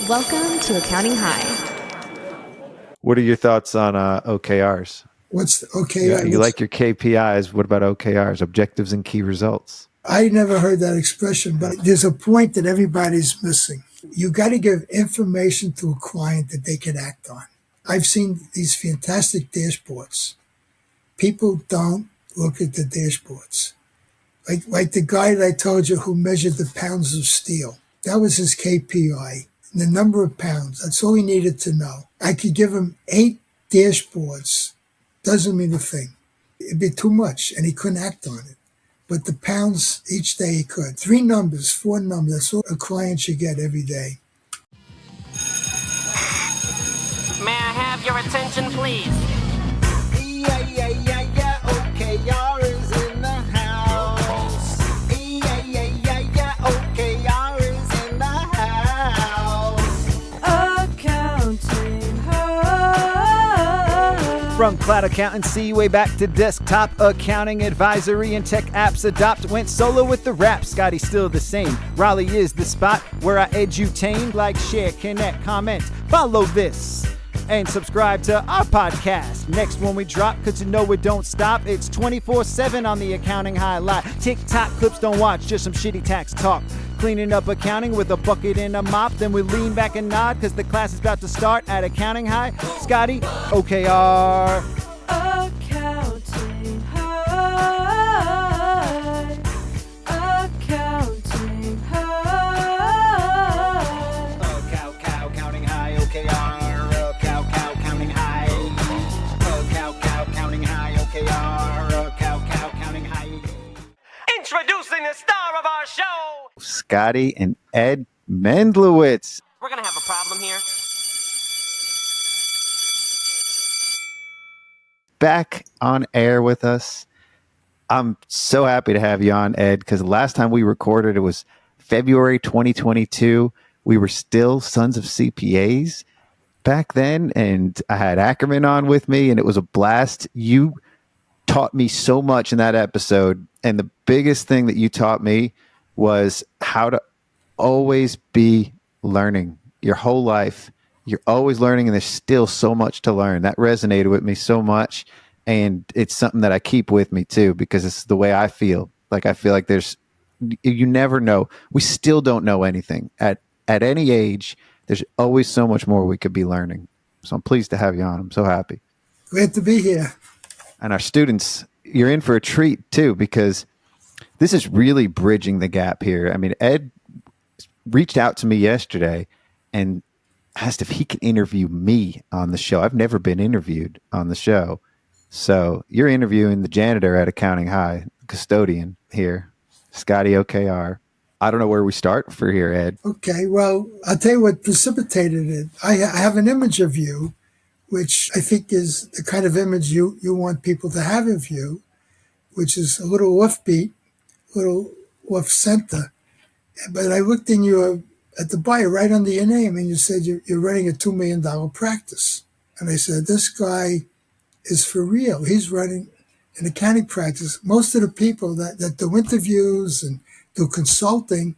Welcome to Accounting High. What are your thoughts on OKRs? What's OKR? You like your KPIs. What about OKRs, objectives and key results? I never heard that expression, but there's a point that everybody's missing. You got to give information to a client that they can act on. I've seen these fantastic dashboards. People don't look at the dashboards. Like the guy that I told you who measured the pounds of steel. That was his KPI, the number of pounds. That's all he needed to know. I could give him 8 dashboards. Doesn't mean a thing. It'd be too much, and he couldn't act on it. But the pounds each day he could. 3 numbers, 4 numbers. That's all a client should get every day. May I have your attention, please? Yeah, OKR is in the house. Yeah, OKR is in the house. Accounting High. From cloud accountancy way back to desktop accounting advisory and tech apps adopt. Went solo with the rap, Scotty's still the same. Raleigh is the spot where I edutain. Like, share, connect, comment, follow this. And subscribe to our podcast. Next when we drop, cause you know it don't stop. It's 24/7 on the Accounting Highlight. TikTok clips don't watch, just some shitty tax talk. Cleaning up accounting with a bucket and a mop. Then we lean back and nod, cause the class is about to start at Accounting High. Scotty, OKR. Accounting High. Accounting High. Counting high, OKR. Counting high. Counting high, OKR. Counting high. Introducing the star of our show. Scotty and Ed Mendlowitz. We're gonna have a problem here. Back on air with us. I'm so happy to have you on, Ed, because the last time we recorded, it was February 2022. We were still sons of CPAs back then, and I had Ackerman on with me, and it was a blast. You taught me so much in that episode, and the biggest thing that you taught me was how to always be learning your whole life. You're always learning, and there's still so much to learn. That resonated with me so much, and it's something that I keep with me too, because it's the way I feel. Like, I feel like you never know. We still don't know anything. At any age, there's always so much more we could be learning. So I'm pleased to have you on. I'm so happy. Glad to be here. And our students, you're in for a treat too, because this is really bridging the gap here. I mean, Ed reached out to me yesterday and asked if he could interview me on the show. I've never been interviewed on the show. So you're interviewing the janitor at Accounting High, custodian here, Scotty OKR. I don't know where we start for here, Ed. Okay, well, I'll tell you what precipitated it. I have an image of you, which I think is the kind of image you want people to have of you, which is a little offbeat, a little off-center. But I looked in your, at the bio, right under your name, and you said you're running a $2 million practice. And I said, this guy is for real. He's running an accounting practice. Most of the people that do interviews and do consulting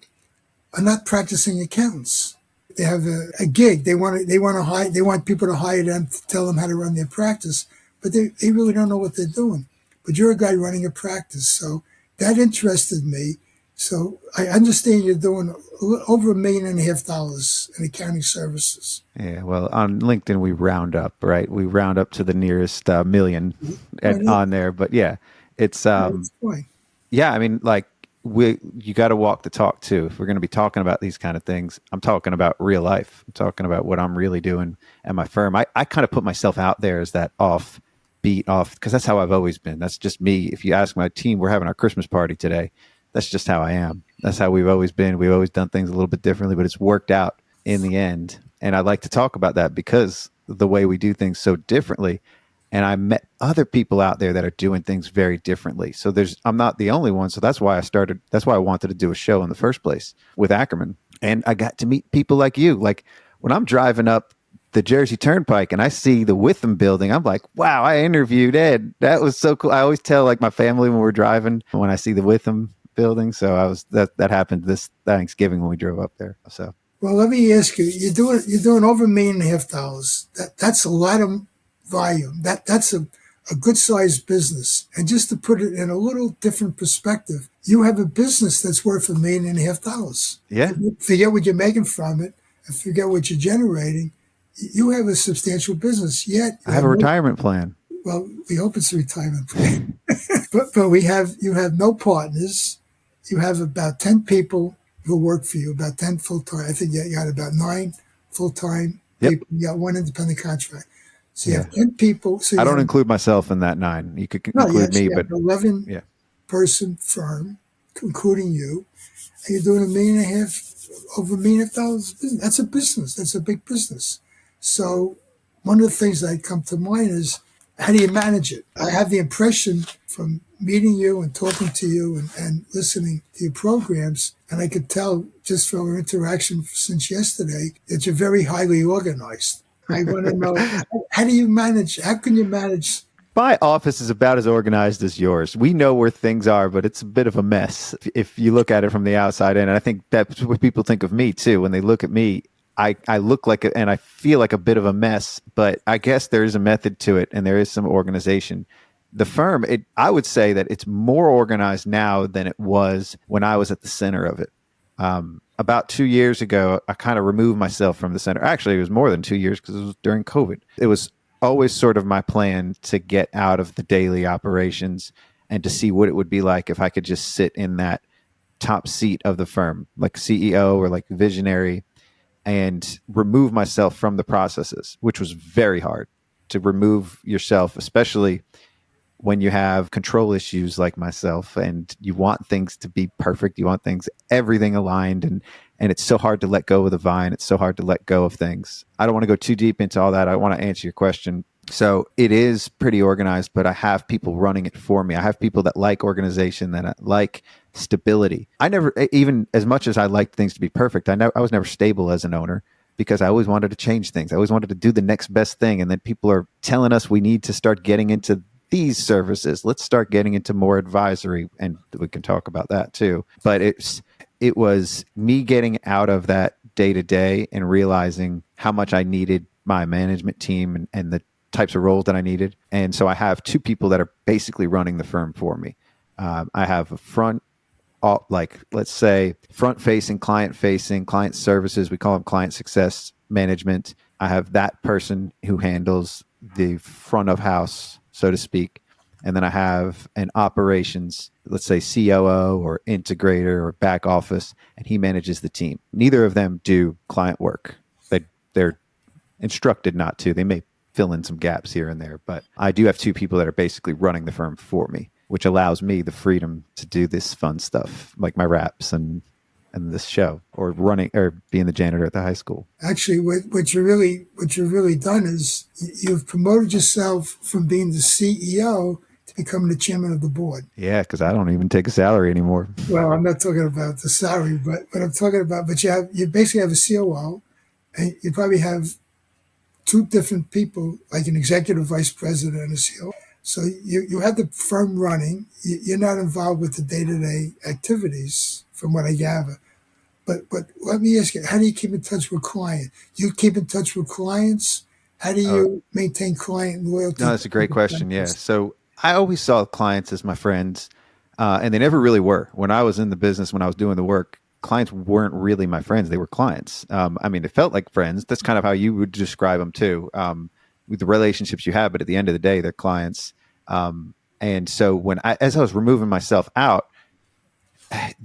are not practicing accountants. They have a gig. They want people to hire them to tell them how to run their practice, but they really don't know what they're doing. But you're a guy running a practice, so that interested me. So I understand you're doing over $1.5 million in accounting services. Yeah, well, on LinkedIn, we round up, right? We round up to the nearest million on there. But yeah, it's, yeah, I mean, like, you got to walk the talk too. If we're going to be talking about these kind of things, I'm talking about real life. I'm talking about what I'm really doing at my firm. I kind of put myself out there as that off, because that's how I've always been. That's just me. If you ask my team, we're having our Christmas party today. That's just how I am. That's how we've always been. We've always done things a little bit differently, but it's worked out in the end. And I like to talk about that because the way we do things so differently. And I met other people out there that are doing things very differently. So I'm not the only one. So that's why I wanted to do a show in the first place with Ackerman. And I got to meet people like you. Like, when I'm driving up the Jersey Turnpike and I see the Witham building, I'm like, wow, I interviewed Ed. That was so cool. I always tell like my family when we're driving, when I see the Witham building. So that happened this Thanksgiving when we drove up there. So Well, let me ask you, you're doing over $1.5 million. That's a lot of volume. That's a good sized business. And just to put it in a little different perspective, you have a business that's worth $1.5 million. Yeah. Forget what you're making from it and forget what you're generating. You have a substantial business. Yet I have a retirement plan. well, we hope it's a retirement plan. but you have no partners. You have about 10 people who work for you, about 10 full-time. I think you got about 9 full-time Yep. people. You got 1 independent contract. So you Yeah. have 10 people. So I you don't have, include myself in that 9. You could no, you include me, actually but have an 11 yeah. person firm, including you, and you're doing over $1.5 million business. That's a business. That's a big business. So one of the things that come to mind is, how do you manage it? I have the impression from meeting you and talking to you and listening to your programs, and I could tell just from our interaction since yesterday that you're very highly organized. I want to know, how can you manage? My office is about as organized as yours. We know where things are, but it's a bit of a mess if you look at it from the outside in. And I think that's what people think of me too. When they look at me, I look like and I feel like a bit of a mess, but I guess there is a method to it and there is some organization. The firm, I would say that it's more organized now than it was when I was at the center of it. About 2 years ago, I kind of removed myself from the center. Actually, it was more than 2 years because it was during COVID. It was always sort of my plan to get out of the daily operations and to see what it would be like if I could just sit in that top seat of the firm, like CEO or like visionary, and remove myself from the processes, which was very hard to remove yourself, especially when you have control issues like myself and you want things to be perfect. You want everything aligned, and it's so hard to let go of the vine. It's so hard to let go of things. I don't want to go too deep into all that. I want to answer your question. So it is pretty organized, but I have people running it for me. I have people that like organization, that like stability. I never, even as much as I liked things to be perfect, I was never stable as an owner because I always wanted to change things. I always wanted to do the next best thing. And then people are telling us we need to start getting into these services. Let's start getting into more advisory. And we can talk about that too. But it was me getting out of that day to day and realizing how much I needed my management team and the types of roles that I needed. And so I have 2 people that are basically running the firm for me. I have a let's say front facing, client services. We call them client success management. I have that person who handles the front of house, so to speak. And then I have an operations, let's say COO or integrator or back office, and he manages the team. Neither of them do client work. They're instructed not to. They may fill in some gaps here and there, but I do have 2 people that are basically running the firm for me, which allows me the freedom to do this fun stuff like my raps and this show, or running or being the janitor at the high school. Actually, what you've really done is you've promoted yourself from being the CEO to becoming the chairman of the board. Yeah, because I don't even take a salary anymore. Well, I'm not talking about the salary, but I'm talking about, but you basically have a COO, and you probably have 2 different people, like an executive vice president and a COO. So you have the firm running. You're not involved with the day-to-day activities, from what I gather. But let me ask you, how do you keep in touch with clients? Do you keep in touch with clients? How do you maintain client loyalty? No, that's a great question. Yeah. So I always saw clients as my friends, and they never really were. When I was in the business, when I was doing the work, clients weren't really my friends. They were clients. I mean, they felt like friends. That's kind of how you would describe them too, with the relationships you have. But at the end of the day, they're clients. And so as I was removing myself out,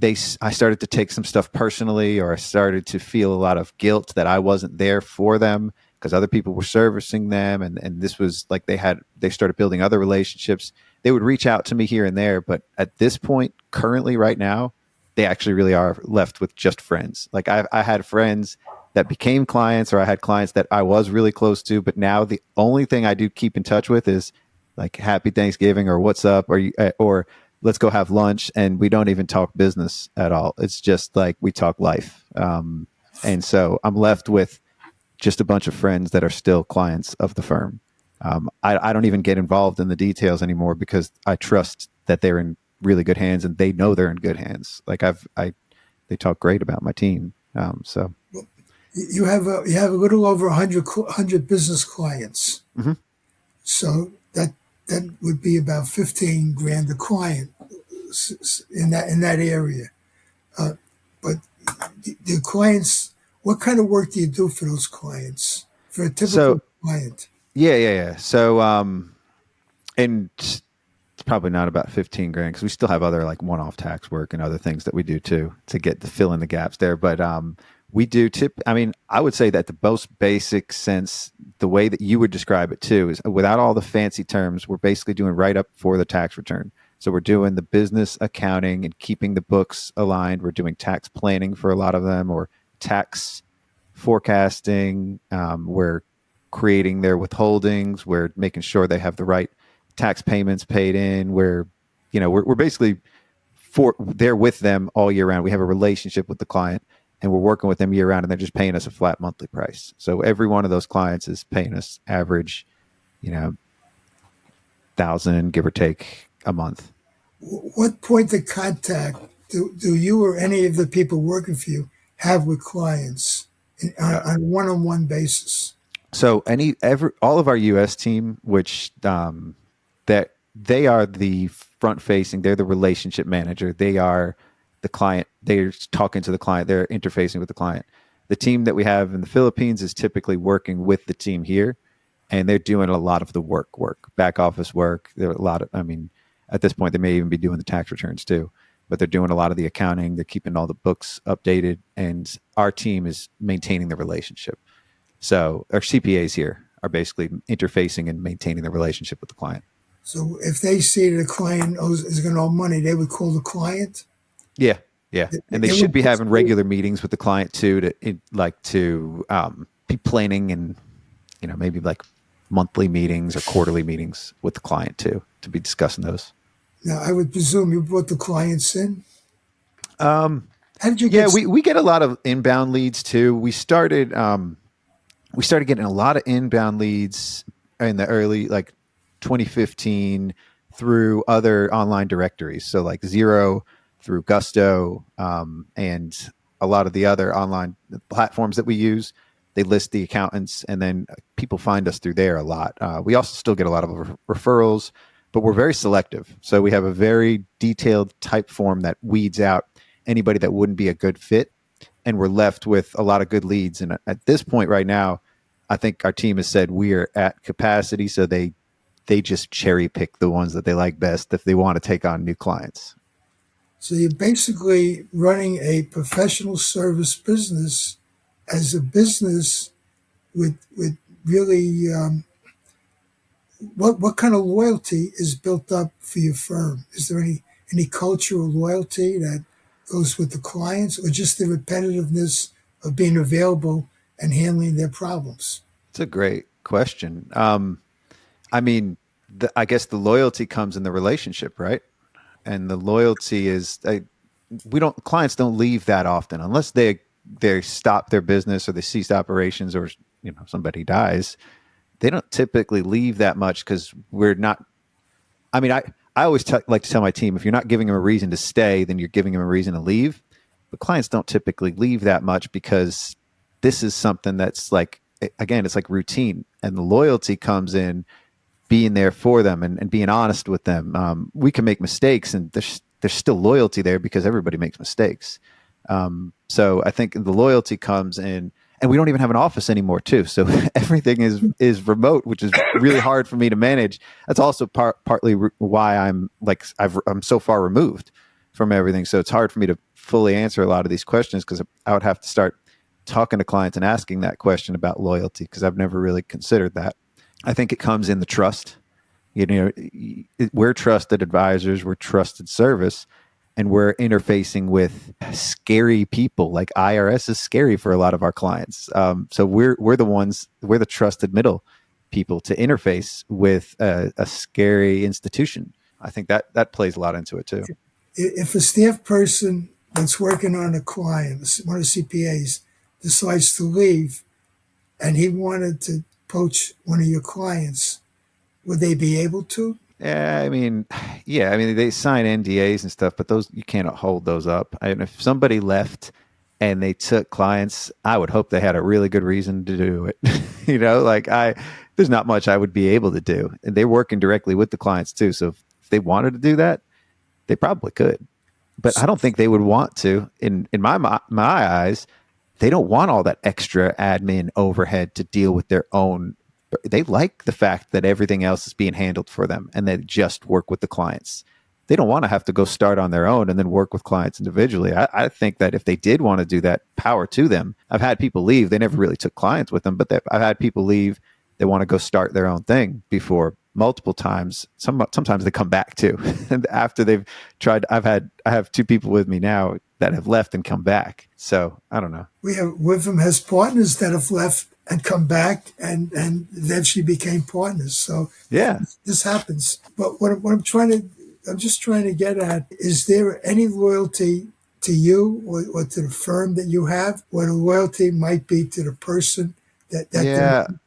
I started to take some stuff personally, or I started to feel a lot of guilt that I wasn't there for them because other people were servicing them. And this was like they started building other relationships. They would reach out to me here and there. But at this point, currently right now, they actually really are left with just friends. Like I had friends that became clients, or I had clients that I was really close to. But now the only thing I do keep in touch with is like happy Thanksgiving, or what's up, or let's go have lunch, and we don't even talk business at all. It's just like we talk life. And so I'm left with just a bunch of friends that are still clients of the firm. I don't even get involved in the details anymore because I trust that they're in really good hands, and they know they're in good hands. Like they talk great about my team. So You have a little over 100 business clients. Mhm. So that would be about 15 grand a client in that area. But the clients, what kind of work do you do for those clients? For a typical So client? yeah. So and it's probably not about 15 grand because we still have other like one-off tax work and other things that we do too to get to fill in the gaps there. But we do I mean, I would say that the most basic sense, the way that you would describe it too, is without all the fancy terms, we're basically doing write up for the tax return. So we're doing the business accounting and keeping the books aligned. We're doing tax planning for a lot of them, or tax forecasting. We're creating their withholdings. We're making sure they have the right tax payments paid in. We're basically they're with them all year round. We have a relationship with the client, and we're working with them year round, and they're just paying us a flat monthly price. So every one of those clients is paying us average, 1,000 give or take a month. What point of contact do you or any of the people working for you have with clients on a one-on-one basis? So all of our U.S. team, which that they are the front facing, they're the relationship manager. They are the client. They're talking to the client. They're interfacing with the client. The team that we have in the Philippines is typically working with the team here, and they're doing a lot of the work, back office work. There are a lot of, I mean, at this point, they may even be doing the tax returns too, but they're doing a lot of the accounting. They're keeping all the books updated, and our team is maintaining the relationship. So our CPAs here are basically interfacing and maintaining the relationship with the client. So if they see the client is going to owe money, they would call the client? Yeah. And they should be having regular meetings with the client too, to be planning, and maybe like monthly meetings or quarterly meetings with the client too, to be discussing those. Now, I would presume you brought the clients in. How did you get? Yeah, we get a lot of inbound leads too. We started getting a lot of inbound leads in the early 2015 through other online directories. So like Xero, through Gusto, and a lot of the other online platforms that we use. They list the accountants, and then people find us through there a lot. We also still get a lot of referrals, but we're very selective. So we have a very detailed type form that weeds out anybody that wouldn't be a good fit, and we're left with a lot of good leads. And at this point right now, I think our team has said we are at capacity, so they just cherry pick the ones that they like best if they want to take on new clients. So you're basically running a professional service business as a business with really what kind of loyalty is built up for your firm? Is there any cultural loyalty that goes with the clients, or just the repetitiveness of being available and handling their problems? It's a great question. I mean, I guess the loyalty comes in the relationship, right? And the loyalty is clients don't leave that often unless they stop their business, or they cease operations, or somebody dies. They don't typically leave that much because we're not. I mean, I always like to tell my team, if you're not giving them a reason to stay, then you're giving them a reason to leave. But clients don't typically leave that much because this is something that's again, it's like routine, and the loyalty comes in being there for them and being honest with them. We can make mistakes, and there's still loyalty there because everybody makes mistakes. So I think the loyalty comes in, and we don't even have an office anymore too. So everything is remote, which is really hard for me to manage. That's also partly why I'm so far removed from everything. So it's hard for me to fully answer a lot of these questions, because I would have to start talking to clients and asking that question about loyalty, because I've never really considered that. I think it comes in the trust. We're trusted advisors, we're trusted service, and we're interfacing with scary people. Like IRS is scary for a lot of our clients. So we're the trusted middle people to interface with a scary institution. I think that plays a lot into it too. If a staff person that's working on a client, one of the CPAs, decides to leave, and he wanted to poach one of your clients, would they be able to? I mean, they sign NDAs and stuff, but those, you can't hold those up. And if somebody left and they took clients, I would hope they had a really good reason to do it. There's not much I would be able to do. And they're working directly with the clients too. So if they wanted to do that, they probably could. But I don't think they would want to. In my eyes, they don't want all that extra admin overhead to deal with their own. They like the fact that everything else is being handled for them and they just work with the clients. They don't want to have to go start on their own and then work with clients individually. I think that if they did want to do that, power to them. I've had people leave. They never really took clients with them, but I've had people leave. They want to go start their own thing before multiple times. Sometimes they come back too. And after they've tried, I have two people with me now that have left and come back. So I don't know. Witham has partners that have left and come back and eventually became partners. So yeah, this happens. But what I'm just trying to get at, is there any loyalty to you or to the firm that you have, or the loyalty might be to the person that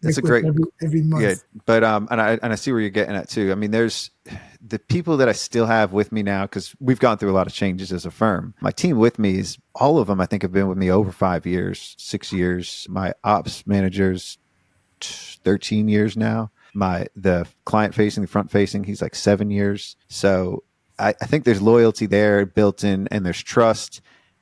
that's a great every month. Yeah, but and I see where you're getting at too. I mean, there's the people that I still have with me now, because we've gone through a lot of changes as a firm. My team with me is all of them. I think have been with me over 5 years, 6 years. My ops managers, 13 years now. The client facing, the front facing, he's like 7 years. So I think there's loyalty there built in, and there's trust,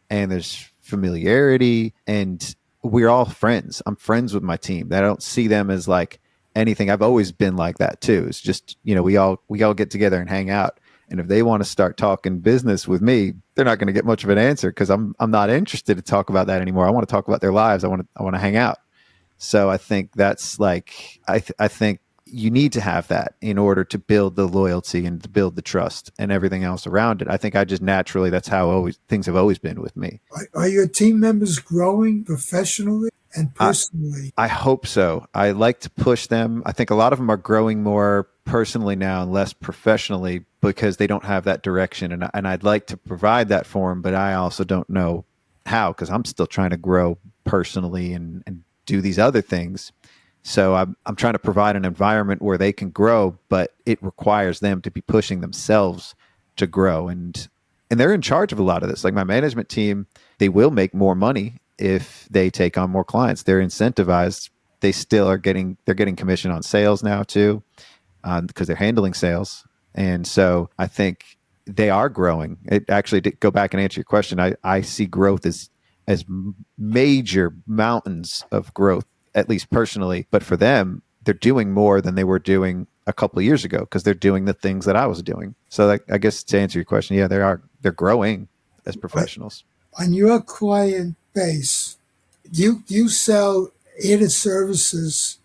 and there's familiarity, and we're all friends. I'm friends with my team. I don't see them as like anything. I've always been like that too. It's just, we all get together and hang out. And if they want to start talking business with me, they're not going to get much of an answer, because I'm not interested to talk about that anymore. I want to talk about their lives. I want to hang out. So I think that's like, I think you need to have that in order to build the loyalty and to build the trust and everything else around it. I think I just naturally, that's how things have always been with me. Are your team members growing professionally and personally? I hope so. I like to push them. I think a lot of them are growing more personally now and less professionally because they don't have that direction. And I'd like to provide that for them, but I also don't know how, because I'm still trying to grow personally and do these other things. So I'm trying to provide an environment where they can grow, but it requires them to be pushing themselves to grow. And they're in charge of a lot of this. Like my management team, they will make more money if they take on more clients. They're incentivized. They still are getting commission on sales now too, because they're handling sales. And so I think they are growing. It actually, to go back and answer your question, I see growth as major mountains of growth, at least personally. But for them, they're doing more than they were doing a couple of years ago, because they're doing the things that I was doing. So I guess to answer your question, yeah, they're growing as professionals. On your client base, you sell added services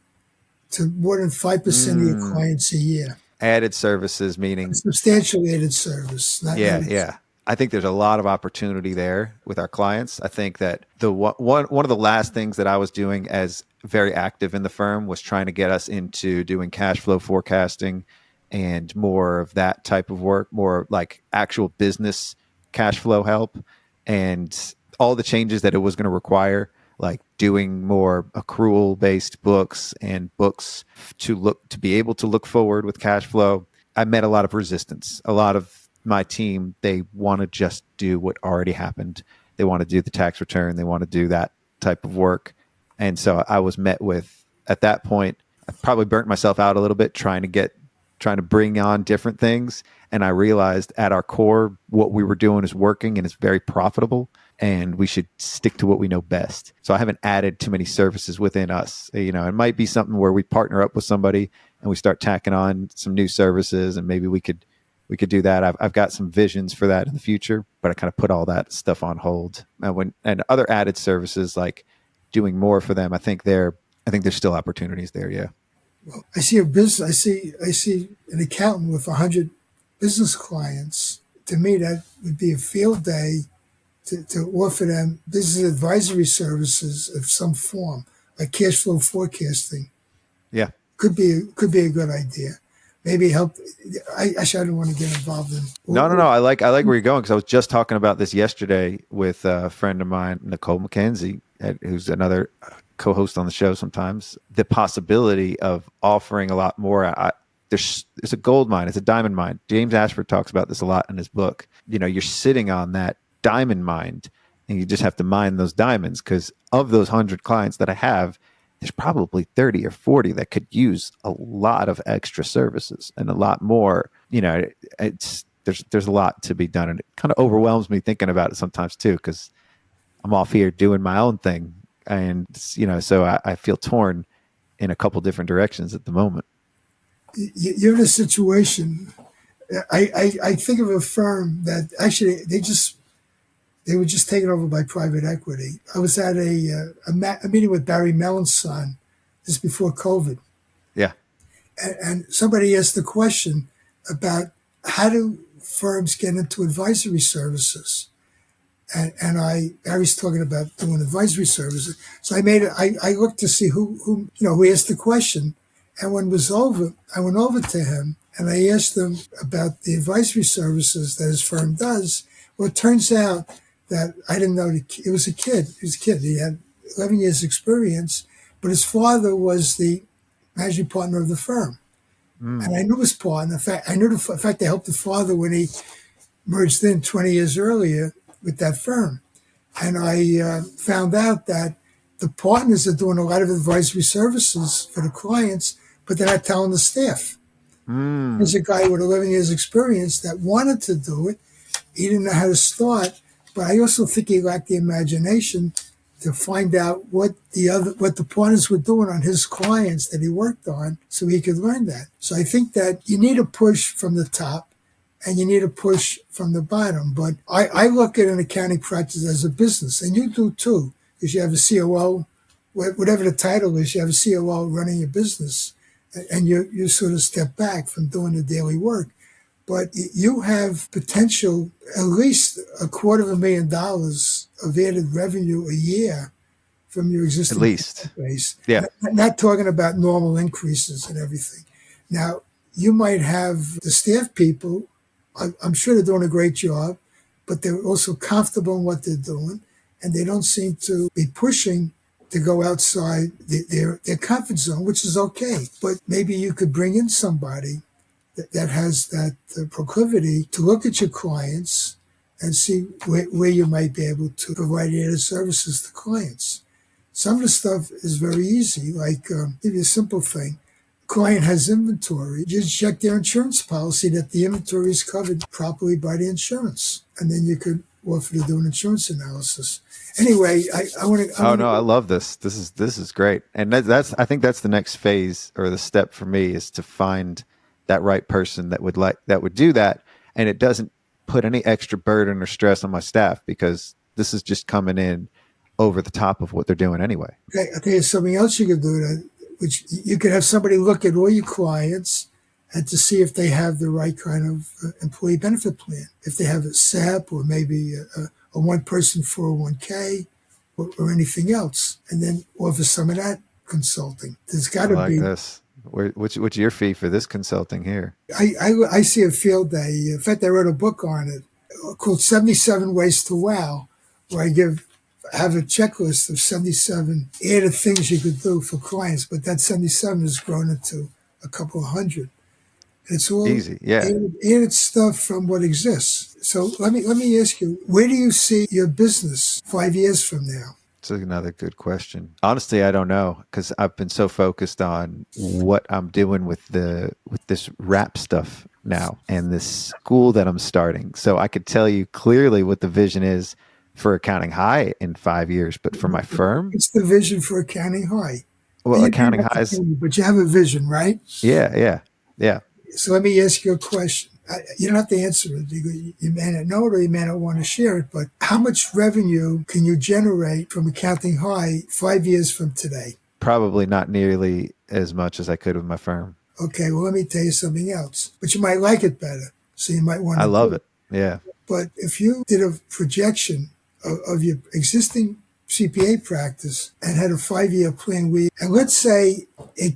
to more than 5% of your clients a year. Added services meaning substantial added service. Yeah. I think there's a lot of opportunity there with our clients. I think that one of the last things that I was doing as very active in the firm was trying to get us into doing cash flow forecasting and more of that type of work, more like actual business cash flow help, and all the changes that it was going to require, like doing more accrual based books and books to be able to look forward with cash flow. I met a lot of resistance. A lot of my team, they want to just do what already happened. They want to do the tax return. They want to do that type of work. And so I was met with, at that point, I probably burnt myself out a little bit trying to bring on different things. And I realized at our core, what we were doing is working and it's very profitable, and we should stick to what we know best. So I haven't added too many services within us. It might be something where we partner up with somebody and we start tacking on some new services, and maybe we could do that. I've got some visions for that in the future, but I kind of put all that stuff on hold. And other added services, like doing more for them, I think there's still opportunities there. Yeah. Well, I see a business. I see an accountant with 100 business clients. To me, that would be a field day to offer them business advisory services of some form, like cash flow forecasting. Yeah, could be a good idea. Maybe help. I don't want to get involved in. No. I like where you're going, because I was just talking about this yesterday with a friend of mine, Nicole McKenzie, who's another co-host on the show sometimes. The possibility of offering a lot more. There's a gold mine. It's a diamond mine. James Ashford talks about this a lot in his book. You're sitting on that diamond mine, and you just have to mine those diamonds, because of those 100 clients that I have, there's probably 30 or 40 that could use a lot of extra services and a lot more. There's a lot to be done, and it kind of overwhelms me thinking about it sometimes too, because I'm off here doing my own thing, and so I feel torn in a couple different directions at the moment. You're in a situation. I think of a firm that actually they were just taken over by private equity. I was at a meeting with Barry Mellon's son just before COVID. Yeah. And somebody asked the question about how do firms get into advisory services? And Barry's talking about doing advisory services. So I looked to see who asked the question. And when it was over, I went over to him and I asked him about the advisory services that his firm does. Well, it turns out that I didn't know it was a kid. He was a kid. He had 11 years experience, but his father was the managing partner of the firm. And I knew his partner. In fact, I helped the father when he merged in 20 years earlier with that firm. And I found out that the partners are doing a lot of advisory services for the clients, but they're not telling the staff. There's a guy with 11 years experience that wanted to do it. He didn't know how to start, but I also think he lacked the imagination to find out what the partners were doing on his clients that he worked on, so he could learn that. So I think that you need a push from the top and you need a push from the bottom. But I look at an accounting practice as a business, and you do too, because you have a COO, whatever the title is, you have a COO running your business, and you sort of step back from doing the daily work. But you have potential, at least $250,000 of added revenue a year from your existing at least base. Yeah. Not talking about normal increases and everything. Now, you might have the staff people, I'm sure they're doing a great job, but they're also comfortable in what they're doing, and they don't seem to be pushing to go outside their comfort zone, which is okay. But maybe you could bring in somebody that has that proclivity to look at your clients and see where you might be able to provide added services to clients. Some of the stuff is very easy, like give you a simple thing. Client has inventory, just check their insurance policy that the inventory is covered properly by the insurance. And then you could offer to do an insurance analysis. Anyway, I want to. I love this. This is great. And I think that's the next phase, or the step for me, is to find that right person that would do that, and it doesn't put any extra burden or stress on my staff, because this is just coming in over the top of what they're doing anyway. Okay, I'll tell you something else you could do, which you could have somebody look at all your clients and to see if they have the right kind of employee benefit plan. If they have a SEP or maybe a one-person 401k or anything else, and then offer some of that consulting. There's got to be this. What's your fee for this consulting here? I see a field day. In fact, I wrote a book on it called 77 Ways to Wow, where I have a checklist of 77 added things you could do for clients, but that 77 has grown into a couple of hundred. It's all easy, yeah. Added stuff from what exists. So let me ask you, where do you see your business 5 years from now? It's another good question. Honestly, I don't know, because I've been so focused on what I'm doing with this rap stuff now and this school that I'm starting. So I could tell you clearly what the vision is for Accounting High in 5 years, but for my firm, it's the vision for Accounting High. Well, Accounting High is, but you have a vision, right? Yeah. So let me ask you a question. You don't have to answer it. You may not know it or you may not want to share it, but how much revenue can you generate from Accounting High 5 years from today? Probably not nearly as much as I could with my firm. Okay, well, let me tell you something else. But you might like it better, so you might want to. I love it, yeah. But if you did a projection of your existing CPA practice and had a 5-year plan, and let's say it's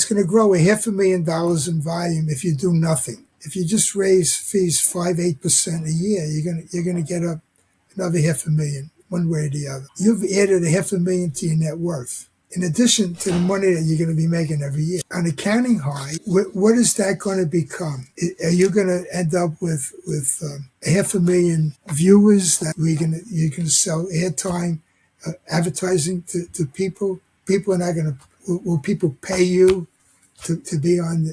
going to grow $500,000 in volume if you do nothing. If you just raise fees 5-8% a year, you're gonna get up another $500,000 one way or the other. You've added $500,000 to your net worth. in addition to the money that you're going to be making every year. On Accounting High, what is that going to become? Are you going to end up with 500,000 viewers that you're going to sell airtime, advertising to people? People are not going to. Will people pay you to be on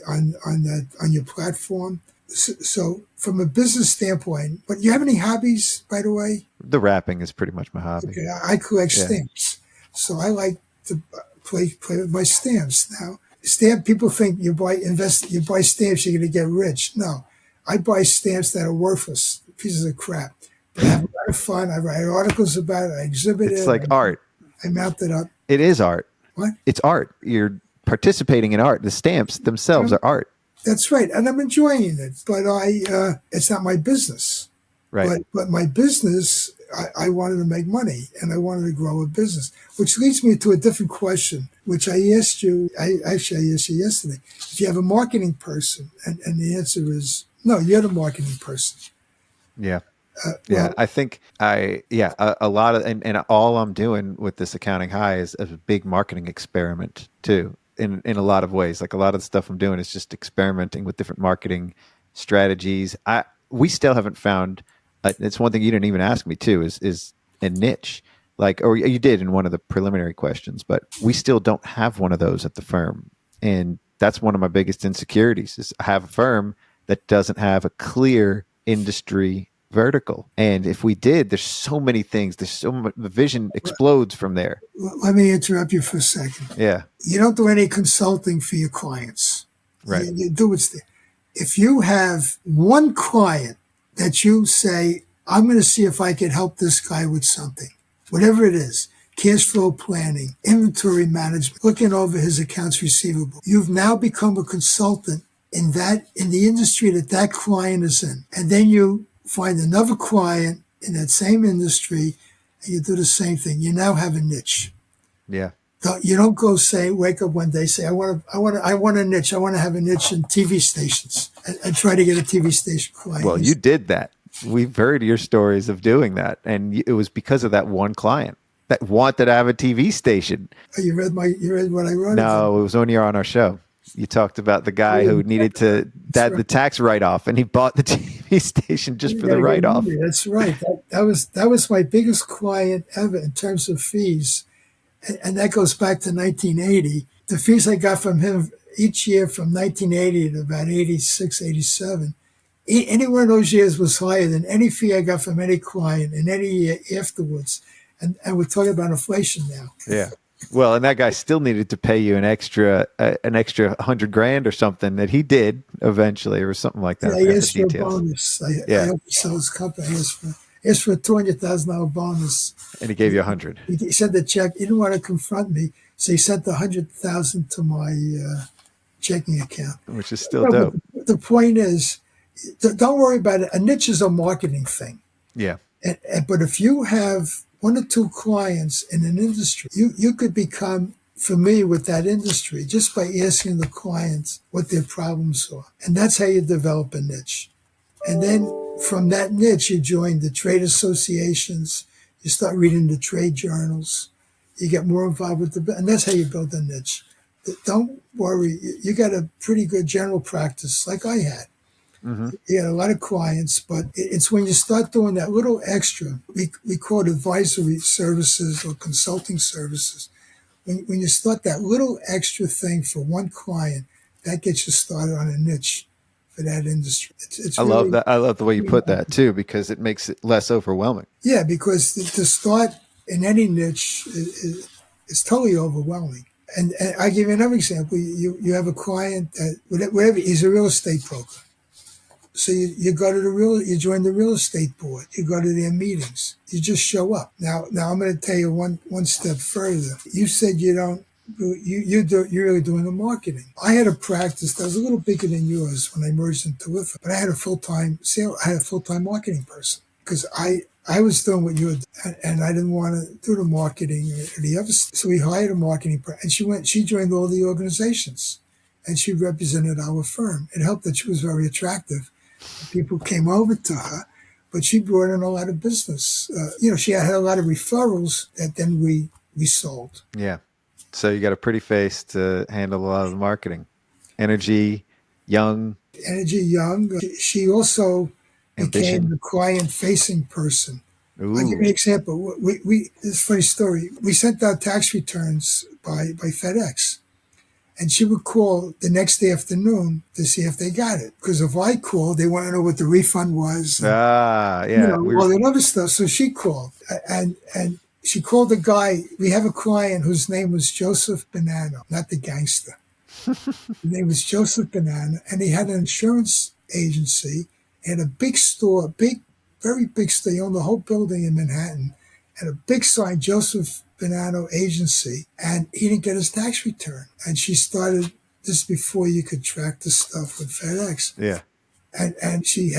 your platform? So from a business standpoint, but you have any hobbies, by the way? The rapping is pretty much my hobby. Okay, I collect stamps, so I like to play with my stamps. Now, people think you buy stamps, you're going to get rich. No, I buy stamps that are worthless, pieces of crap. But I have a lot of fun. I write articles about it. I exhibit it. It's like art. I mount it up. It is art. What? It's art. You're participating in art. The stamps themselves are art. That's right, and I'm enjoying it. But it's not my business. Right. But my business, I wanted to make money, and I wanted to grow a business, which leads me to a different question, which I asked you. I asked you yesterday. If you have a marketing person, and the answer is no, you're the marketing person. Yeah. I think a lot of, and all I'm doing with this Accounting High is a big marketing experiment too, in a lot of ways. Like a lot of the stuff I'm doing is just experimenting with different marketing strategies. We still haven't found, it's one thing you didn't even ask me too, is a niche. Like, or you did in one of the preliminary questions, but we still don't have one of those at the firm. And that's one of my biggest insecurities is I have a firm that doesn't have a clear industry vertical. And if we did, there's so many things. There's so much, the vision explodes from there. Let me interrupt you for a second. Yeah. You don't do any consulting for your clients. Right. You do it. If you have one client that you say, I'm going to see if I can help this guy with something, whatever it is, cash flow planning, inventory management, looking over his accounts receivable, you've now become a consultant in the industry that client is in. And then you find another client in that same industry and you do the same thing. You now have a niche. Yeah. You don't go wake up one day, say, I want a niche. I want to have a niche in TV stations and try to get a TV station client. Well, you did that. We've heard your stories of doing that. And it was because of that one client that wanted to have a TV station. Oh, you read what I wrote? No, it was when you were on our show. You talked about the guy who needed the tax write-off, and he bought the TV station just for the write-off. That's right. That was my biggest client ever in terms of fees. And that goes back to 1980. The fees I got from him each year from 1980 to about 86, 87, anywhere in those years was higher than any fee I got from any client in any year afterwards. And we're talking about inflation now. Yeah. Well, and that guy still needed to pay you an extra $100,000 or something that he did eventually, or something like that. Yeah, I asked for a bonus. I helped sell his company. I asked for a $200,000 bonus, and he gave you 100. He sent the check. He didn't want to confront me, so he sent the 100,000 to my checking account, which is still dope. The point is, don't worry about it. A niche is a marketing thing. Yeah. But if you have one or two clients in an industry, you could become familiar with that industry just by asking the clients what their problems are. And that's how you develop a niche. And then from that niche, you join the trade associations, you start reading the trade journals, you get more involved with and that's how you build a niche. Don't worry, you got a pretty good general practice like I had. Mm-hmm. You got a lot of clients, but it's when you start doing that little extra, we call it advisory services or consulting services. When you start that little extra thing for one client, that gets you started on a niche for that industry. It's I really, love that. I love the way you put that too, because it makes it less overwhelming. Yeah, because to start in any niche is totally overwhelming. And I give you another example. You have a client that whatever, he's a real estate broker. So you go to you join the real estate board. You go to their meetings. You just show up. Now I'm going to tell you one step further. You said you're really doing the marketing. I had a practice that was a little bigger than yours when I merged into WIFA, but I had a full-time marketing person because I was doing what you were, and I didn't want to do the marketing or the other stuff. So we hired a marketing person, and she joined all the organizations, and she represented our firm. It helped that she was very attractive. People came over to her, but she brought in a lot of business. She had a lot of referrals that then we sold. Yeah. So you got a pretty face to handle a lot of the marketing. Energy, young, Energy Young. She also became ambition. the client-facing person. I'll give you an Ooh. example. This is a funny story. We sent out tax returns by FedEx, and she would call the next afternoon to see if they got it. Because if I called, they want to know what the refund was, and, Ah, yeah. all that other stuff. So she called, and she called the guy. We have a client whose name was Joseph Bonanno, not the gangster. His name was Joseph Banana, and he had an insurance agency and a big store, very big store. He owned the whole building in Manhattan, and a big sign, Joseph Bonanno Agency, and he didn't get his tax return. And she started this before you could track the stuff with FedEx. Yeah. And she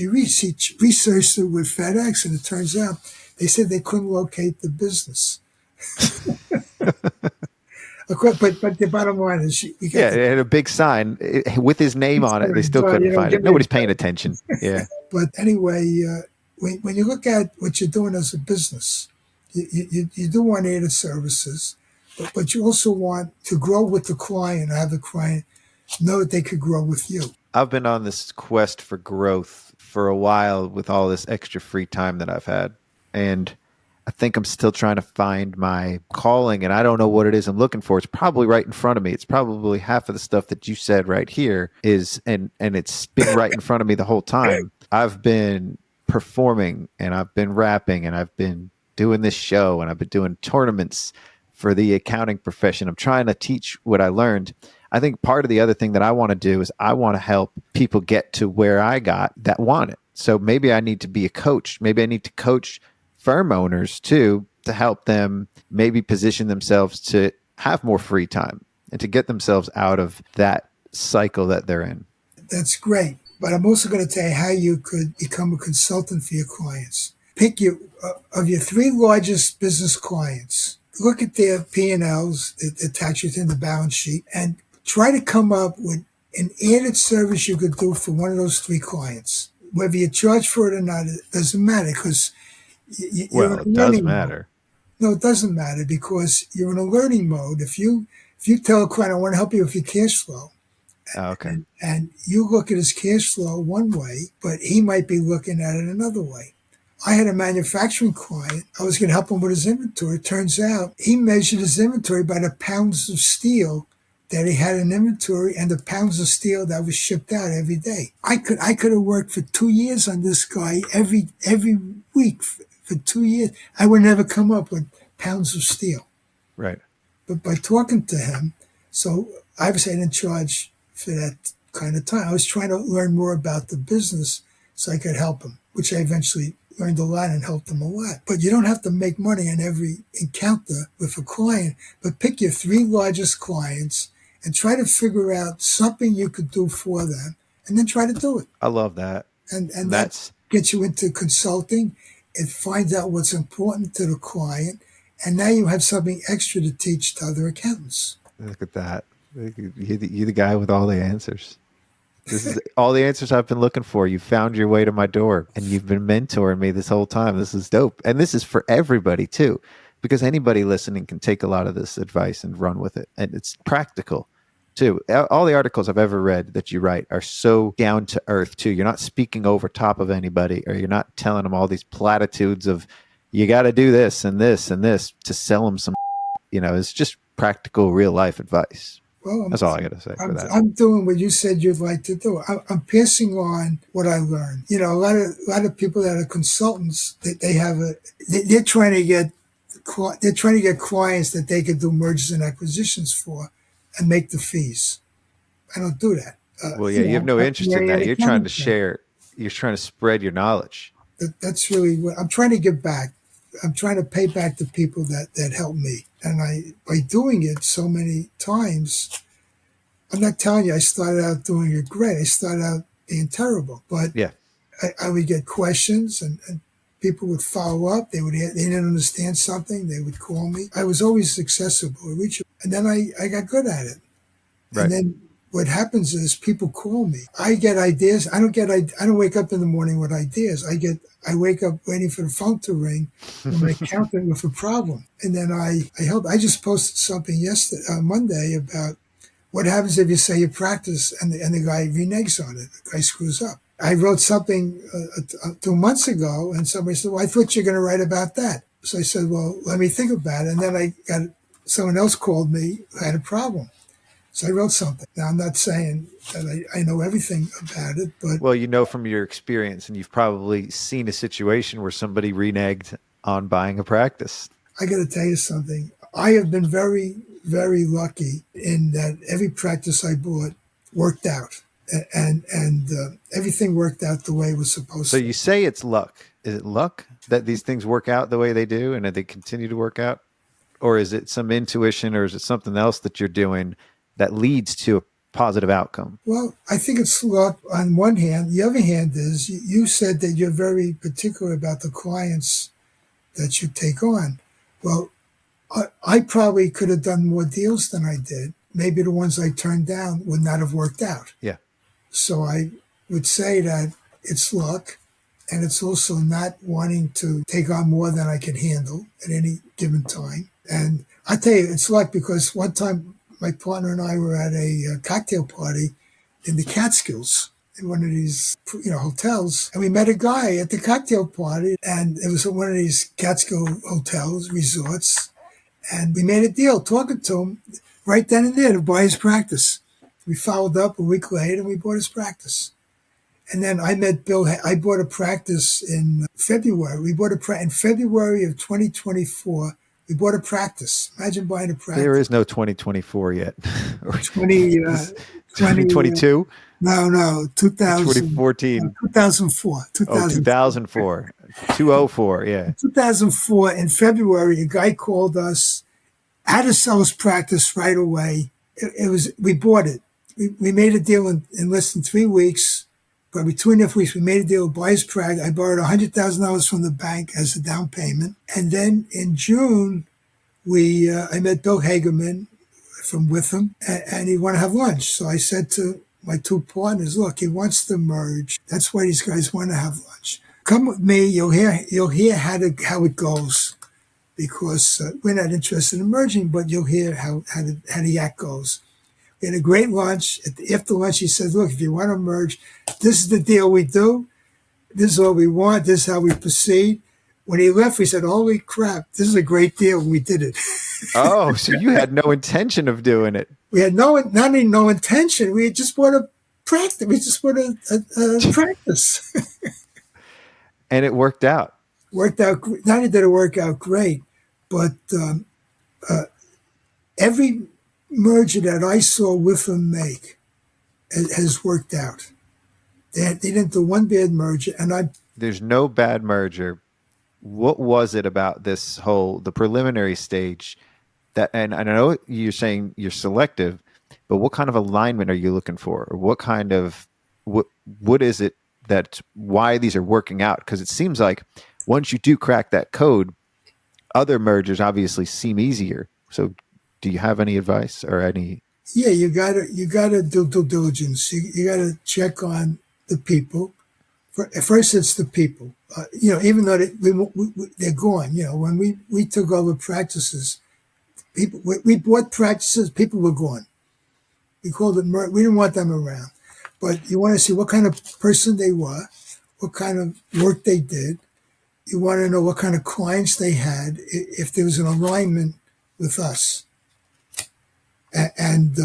researched it with FedEx, and it turns out they said they couldn't locate the business. But the bottom line is, It had a big sign with his name on it. They still couldn't find it. Nobody's paying attention. Yeah. But anyway, when you look at what you're doing as a business, you do want aided services, but you also want to grow with the client, or have the client know that they could grow with you. I've been on this quest for growth for a while with all this extra free time that I've had. And I think I'm still trying to find my calling, and I don't know what it is I'm looking for. It's probably right in front of me. It's probably half of the stuff that you said right here is, and it's been right in front of me the whole time. I've been performing, and I've been rapping, and I've been doing this show, and I've been doing tournaments for the accounting profession. I'm trying to teach what I learned. I think part of the other thing that I want to do is I want to help people get to where I got that want it. So maybe I need to be a coach. Maybe I need to coach firm owners too, to help them maybe position themselves to have more free time and to get themselves out of that cycle that they're in. That's great. But I'm also going to tell you how you could become a consultant for your clients. Pick of your 3 largest business clients, look at their P&Ls, the tax return, the balance sheet, and try to come up with an added service you could do for one of those 3 clients. Whether you charge for it or not, it doesn't matter, because it does matter. No, it doesn't matter, because you're in a learning mode. If you tell a client, I want to help you with your cash flow, Okay. and you look at his cash flow one way, but he might be looking at it another way. I had a manufacturing client. I was going to help him with his inventory. It turns out he measured his inventory by the pounds of steel that he had in inventory and the pounds of steel that was shipped out every day. I could have worked for 2 years on this guy every week for 2 years. I would never come up with pounds of steel. Right. But by talking to him, so obviously I didn't charge for that kind of time. I was trying to learn more about the business so I could help him, which I eventually learned a lot and helped them a lot. But you don't have to make money on every encounter with a client, but pick your 3 largest clients and try to figure out something you could do for them, and then try to do it. I love that. And that gets you into consulting. It finds out what's important to the client, and now you have something extra to teach to other accountants. Look at that. You're the guy with all the answers. This is all the answers I've been looking for. You found your way to my door, and you've been mentoring me this whole time. This is dope. And this is for everybody too, because anybody listening can take a lot of this advice and run with it. And it's practical too. All the articles I've ever read that you write are so down to earth too. You're not speaking over top of anybody, or you're not telling them all these platitudes of you got to do this and this and this to sell them some, it's just practical real life advice. Well, that's all I got to say for that. I'm doing what you said you'd like to do. I'm passing on what I learned. A lot of people that are consultants, they're trying to get clients that they could do mergers and acquisitions for, and make the fees. I don't do that. You have no interest in that. You're trying to share. You're trying to spread your knowledge. That's really what I'm trying to give back. I'm trying to pay back the people that helped me. And by doing it so many times, I'm not telling you I started out doing it great. I started out being terrible. But yeah, I would get questions, and people would follow up. They didn't understand something. They would call me. I was always accessible, reachable. And then I got good at it. Right. And then what happens is people call me. I get ideas. I don't wake up in the morning with ideas. I wake up waiting for the phone to ring from my accountant with a problem. And then I help. I just posted something yesterday, Monday, about what happens if you say you practice and the guy reneges on it. The guy screws up. I wrote something 2 months ago, and somebody said, well, I thought you were going to write about that. So I said, well, let me think about it. And then someone else called me who had a problem. So I wrote something. Now, I'm not saying that I know everything about it, but... Well, you know from your experience, and you've probably seen a situation where somebody reneged on buying a practice. I got to tell you something. I have been very, very lucky in that every practice I bought worked out. And everything worked out the way it was supposed to. So you say it's luck. Is it luck that these things work out the way they do and that they continue to work out? Or is it some intuition, or is it something else that you're doing that leads to a positive outcome? Well, I think it's luck on one hand. The other hand is you said that you're very particular about the clients that you take on. Well, I probably could have done more deals than I did. Maybe the ones I turned down would not have worked out. Yeah. So I would say that it's luck, and it's also not wanting to take on more than I can handle at any given time. And I tell you, it's luck because one time my partner and I were at a cocktail party in the Catskills in one of these, hotels, and we met a guy at the cocktail party, and it was one of these Catskill hotels, resorts, and we made a deal talking to him right then and there to buy his practice. We followed up a week later, and we bought his practice. And then I met Bill. I bought a practice in February. We bought in February of 2024. We bought a practice. Imagine buying a practice. There is no 2024 yet. 2022? No, 2014. 2004. 2004. 204, yeah. 2004, in February, a guy called us, had to sell his practice right away. We bought it. We made a deal in less than 3 weeks. Probably 2.5 weeks, we made a deal to buy his practice. I borrowed $100,000 from the bank as a down payment. And then in June, I met Bill Hagerman from Witham, and he wanted to have lunch. So I said to my two partners, look, he wants to merge. That's why these guys want to have lunch. Come with me. You'll hear how it goes, because we're not interested in merging, but you'll hear how the act goes. We had a great lunch. After lunch, he said, look, if you want to merge, this is the deal we do. This is what we want. This is how we proceed. When he left, we said, holy crap, this is a great deal. We did it. Oh, so you had no intention of doing it. We had not only no intention. We just bought a practice. We just bought a practice. And it worked out. Not only did it work out great, but every merger that I saw Witham make has worked out. They didn't do one bad merger, and There's no bad merger. What was it about the preliminary stage and I know you're saying you're selective, but what kind of alignment are you looking for? Or what is it why these are working out? Because it seems like once you do crack that code, other mergers obviously seem easier. So do you have any advice or any? Yeah, you gotta do due diligence. You gotta check on the people. First, it's the people. Even though they're gone. When we took over practices, we bought practices. People were gone. We called it. We didn't want them around. But you want to see what kind of person they were, what kind of work they did. You want to know what kind of clients they had, if there was an alignment with us. And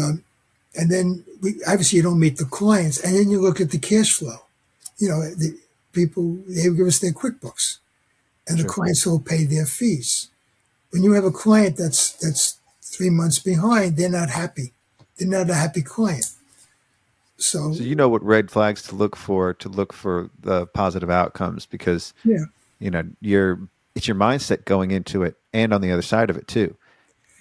then obviously you don't meet the clients, and then you look at the cash flow. The people, they give us their QuickBooks, and the clients will pay their fees. When you have a client that's 3 months behind, they're not happy. They're not a happy client. So you know what red flags to look for the positive outcomes, because it's your mindset going into it and on the other side of it too.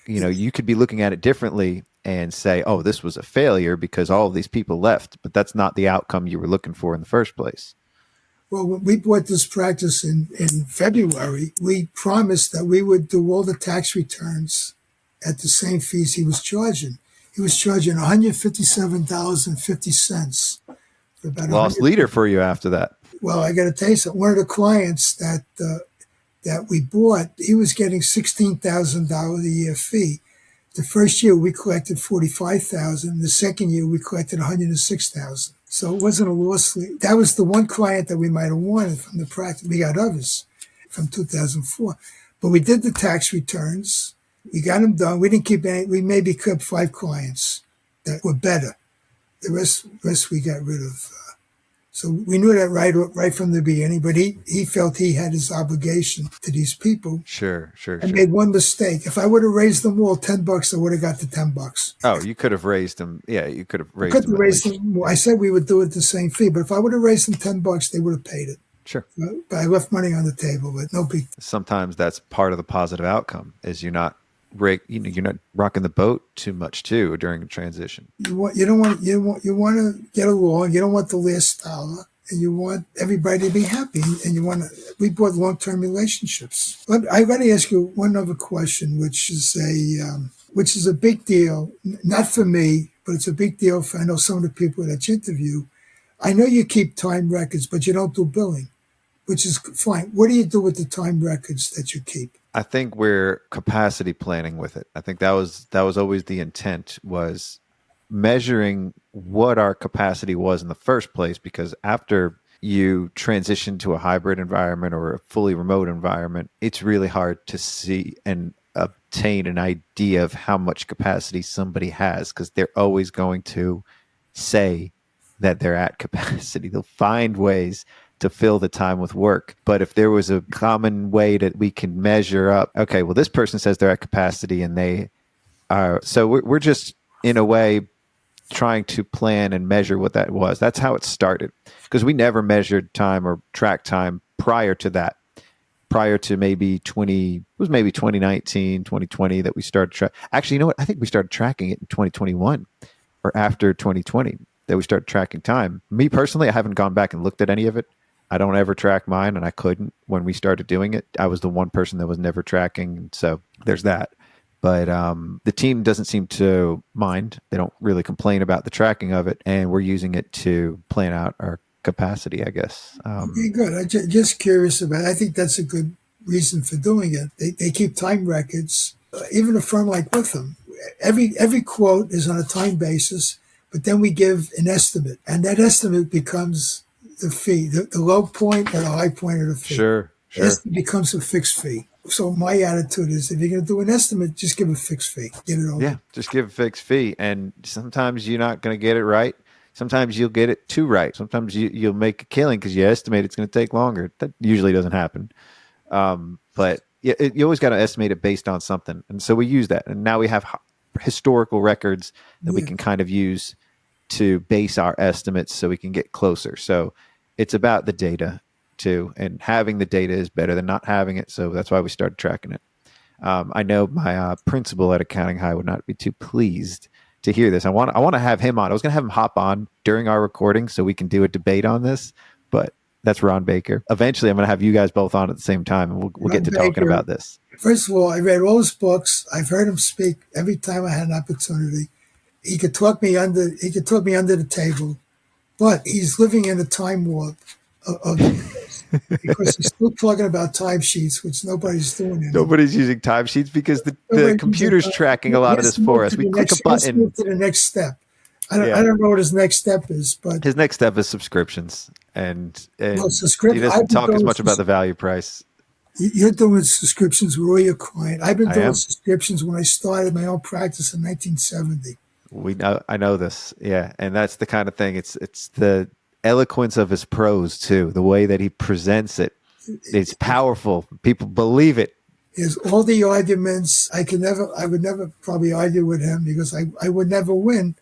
You could be looking at it differently and say, oh, this was a failure because all of these people left, but that's not the outcome you were looking for in the first place. Well, when we bought this practice in February, we promised that we would do all the tax returns at the same fees he was charging. he was charging $157.50 for about Lost leader for you after that. Well, I got to tell you something. One of the clients that we bought, he was getting $16,000 a year fee. The first year we collected $45,000. The second year we collected $106,000. So it wasn't a loss leader. That was the one client that we might have wanted from the practice. We got others from 2004, but we did the tax returns. We got them done. We didn't keep any. We maybe kept 5 clients that were better. The rest we got rid of. So we knew that right from the beginning, but he felt he had his obligation to these people. Sure. I made one mistake. If I would have raised them all $10, I would have got the $10. Oh, you could have raised them. Yeah, you could have raised I could them. have raised them more. I said we would do it the same fee, but if I would have raised them $10, they would have paid it. Sure. But I left money on the table, but no big. Sometimes that's part of the positive outcome is you're not rocking the boat too much too during a transition. You want to get along. You don't want the last dollar, and you want everybody to be happy. And we bought long-term relationships. I got to ask you one other question, which is a big deal, not for me, but it's a big deal for I know some of the people that you interview. I know you keep time records, but you don't do billing, which is fine. What do you do with the time records that you keep? I think we're capacity planning with it. I think that was always the intent, was measuring what our capacity was in the first place, because after you transition to a hybrid environment or a fully remote environment, it's really hard to see and obtain an idea of how much capacity somebody has, because they're always going to say that they're at capacity. They'll find ways to fill the time with work. But if there was a common way that we can measure up, okay, well, this person says they're at capacity and they are. So we're just, in a way, trying to plan and measure what that was. That's how it started, because we never measured time or tracked time prior to that. Prior to maybe 2019, 2020 that we started actually, you know what? I think we started tracking it in 2021 or after 2020 that we started tracking time. Me personally, I haven't gone back and looked at any of it. I don't ever track mine, and I couldn't when we started doing it. I was the one person that was never tracking, so there's that. But the team doesn't seem to mind. They don't really complain about the tracking of it, and we're using it to plan out our capacity, I guess. Okay, good. I'm just curious about it. I think that's a good reason for doing it. They keep time records. Even a firm like Witham, every quote is on a time basis, but then we give an estimate, and that estimate becomes the fee, the low point and the high point of the fee. Sure. It becomes a fixed fee. So my attitude is, if you're going to do an estimate, just give a fixed fee. Get it over. Yeah, just give a fixed fee. And sometimes you're not going to get it right. Sometimes you'll get it too right. Sometimes you'll make a killing because you estimate it's going to take longer. That usually doesn't happen. But you always got to estimate it based on something. And so we use that. And now we have historical records that we can kind of use to base our estimates so we can get closer. So it's about the data too, and having the data is better than not having it. So that's why we started tracking it. I know my principal at Accounting High would not be too pleased to hear this. I want to have him on. I was going to have him hop on during our recording so we can do a debate on this, but that's Ron Baker. Eventually, I'm going to have you guys both on at the same time, and we'll get to talking about this. First of all, I read all his books. I've heard him speak every time I had an opportunity. He could talk me under the table, but he's living in a time warp of because he's still talking about timesheets, which nobody's doing anymore. Nobody's using timesheets because the computer's tracking a lot of this for us. We click a button. Move to the next step. I don't know what his next step is, but his next step is subscriptions, and he subscription. doesn't talk as much about the value price. You're doing subscriptions with all your client. I've been doing subscriptions when I started my own practice in 1970. I know this, yeah, and that's the kind of thing. It's the eloquence of his prose too. The way that he presents it, it's powerful. People believe it. There's all the arguments. I would never probably argue with him because I would never win.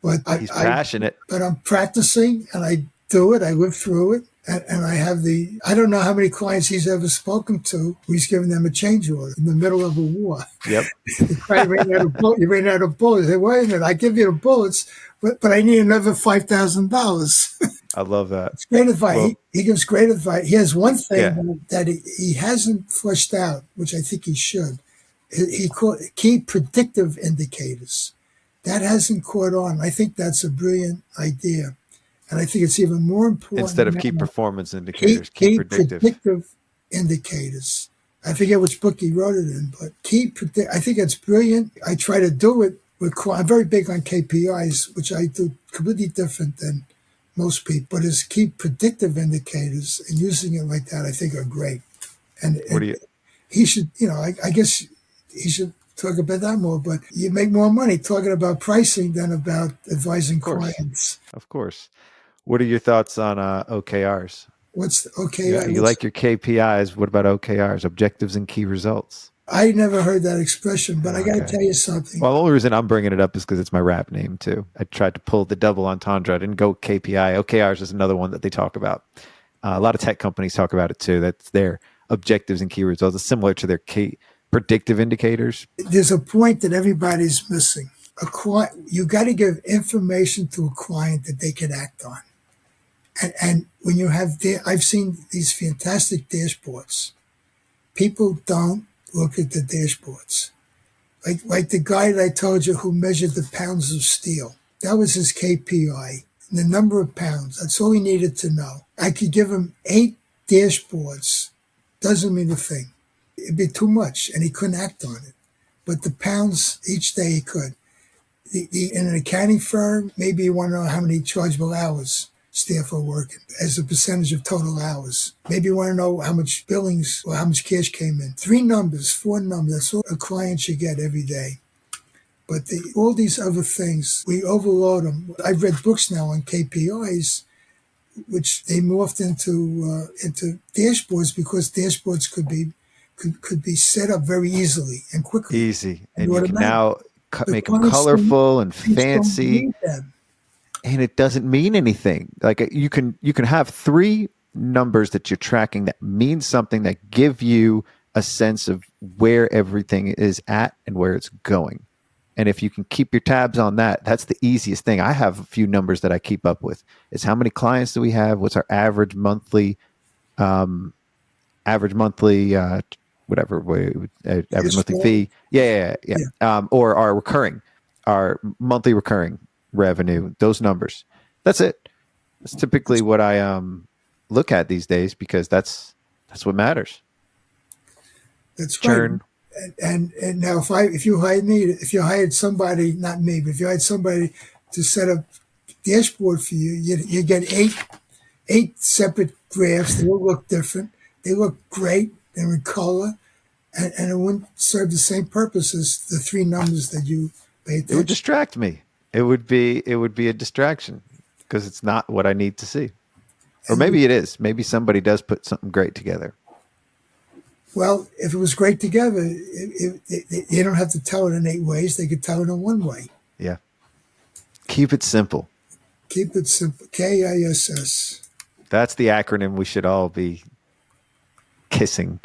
But he's passionate. But I'm practicing, and I do it. I live through it, and I have I don't know how many clients he's ever spoken to. He's giving them a change order in the middle of a war. Yep. You ran out of bullets. Say, wait a minute, I give you the bullets, but I need another $5,000. I love that. It's great advice. Well, he gives great advice. He has one thing that he hasn't fleshed out, which I think he should. He called key predictive indicators. That hasn't caught on. I think that's a brilliant idea. And I think it's even more important Instead of key now. performance indicators, key Key predictive. predictive indicators. I forget which book he wrote it in, but I think it's brilliant. I try to do it with, I'm very big on KPIs, which I do completely different than most people. But his key predictive indicators and using it like that, I think are great. And, What do you? he should, I guess he should talk about that more, but you make more money talking about pricing than about advising clients. Of course. What are your thoughts on OKRs? What's okay? Yeah, you like your KPIs. What about OKRs, objectives and key results? I never heard that expression, but I got to Okay. tell you something. Well, the only reason I'm bringing it up is because it's my rap name too. I tried to pull the double entendre. I didn't go KPI. OKRs is another one that they talk about. A lot of tech companies talk about it too. That's their objectives and key results. It's similar to their key predictive indicators. There's a point that everybody's missing. You got to give information to a client that they can act on. And when you have, I've seen these fantastic dashboards. People don't look at the dashboards. Like the guy that I told you who measured the pounds of steel. That was his KPI, the number of pounds. That's all he needed to know. I could give him 8 dashboards. Doesn't mean a thing. It'd be too much, and he couldn't act on it. But the pounds each day he could. In an accounting firm, maybe you want to know how many chargeable hours staff are working as a percentage of total hours. Maybe you want to know how much billings or how much cash came in. 3 numbers, 4 numbers, that's all a client should get every day. But all these other things, we overload them. I've read books now on KPIs, which they morphed into dashboards because dashboards could be set up very easily and quickly. Easy. And you can automatic. now make them honestly, colorful and Please don't fancy. need them. And it doesn't mean anything. Like you can have 3 numbers that you're tracking that mean something, that give you a sense of where everything is at and where it's going. And if you can keep your tabs on that, that's the easiest thing. I have a few numbers that I keep up with. It's how many clients do we have? What's our average monthly average monthly fee? Yeah. Or our monthly recurring revenue, those numbers. That's it. That's typically what I look at these days because that's what matters. That's Churn. right. And now if you hired somebody, not me, but if you hired somebody to set up dashboard for you, you get eight separate graphs. They all look different. They look great. They're in color, and it wouldn't serve the same purpose as the 3 numbers that you pay attention. It would distract me. It would be a distraction because it's not what I need to see. Or maybe it is. Maybe somebody does put something great together. Well, if it was great together, you don't have to tell it in 8 ways. They could tell it in 1 way. Yeah. Keep it simple. Keep it simple. KISS. That's the acronym we should all be kissing.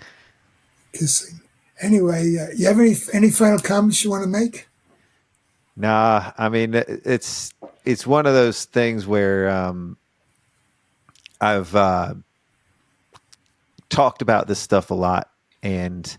Anyway, you have any final comments you want to make? Nah, I mean it's one of those things where I've talked about this stuff a lot, and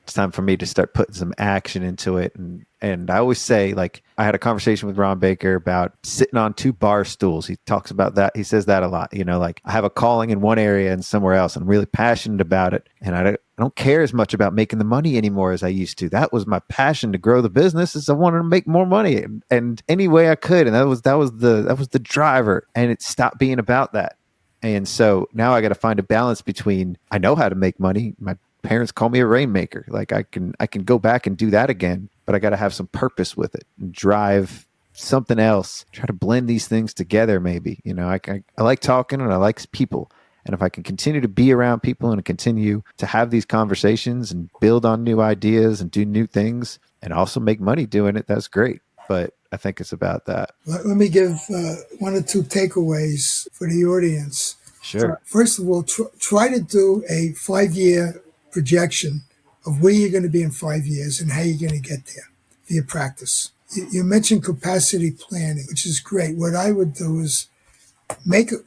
it's time for me to start putting some action into it. And I always say, like, I had a conversation with Ron Baker about sitting on 2 bar stools. He talks about that. He says that a lot. Like I have a calling in one area and somewhere else. I'm really passionate about it, and I don't care as much about making the money anymore as I used to. That was my passion to grow the business. Is I wanted to make more money, and any way I could, and that was the driver. And it stopped being about that. And so now I got to find a balance between, I know how to make money. My parents call me a rainmaker. Like I can go back and do that again, but I got to have some purpose with it and drive something else. Try to blend these things together. Maybe, I like talking and I like people. And if I can continue to be around people and continue to have these conversations and build on new ideas and do new things and also make money doing it, that's great. But I think it's about that. Let me give 1 or 2 takeaways for the audience. Sure. First of all, try to do a 5-year projection of where you're going to be in 5 years and how you're going to get there for your practice. You mentioned capacity planning, which is great. What I would do is